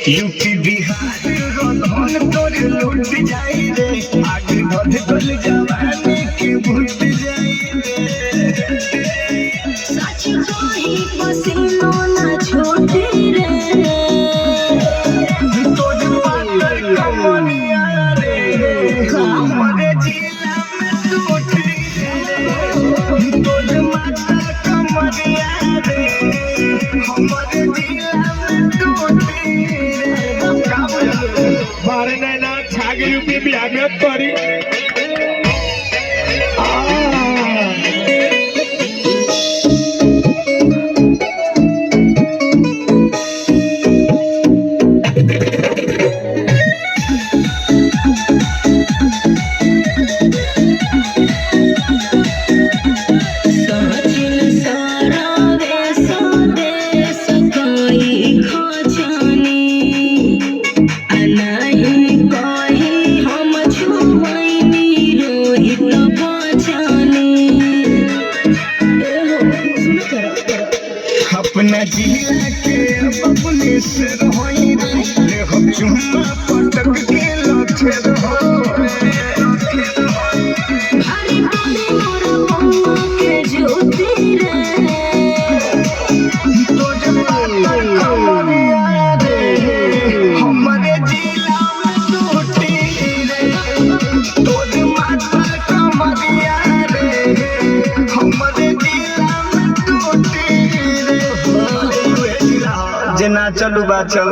UP Bihar तोर लूट जाई रे, आगे बढ़ गल जवानी के भूत जाई रे। सच कही पसीनो ना छोटे रे, तोर पातर कमनिया रे, हमारे जिला में टूटी रे। तोर माता कमनिया रे, हमारे जिला में टूटी रे। मारे नैना छागे यूपी बिहार में पड़ी। अपना जिला के अपने से रहोई रे, ले हम चुम्मा पटक के लखे रहो भारी भारी मोर पौआ के ज्योति रे। तोर पातर कमनिया रे, हमारे जिला में टूटी रे। तोर माता कमनिया रे, हमारे जिला में टूटी रे। जना चलू बा चल।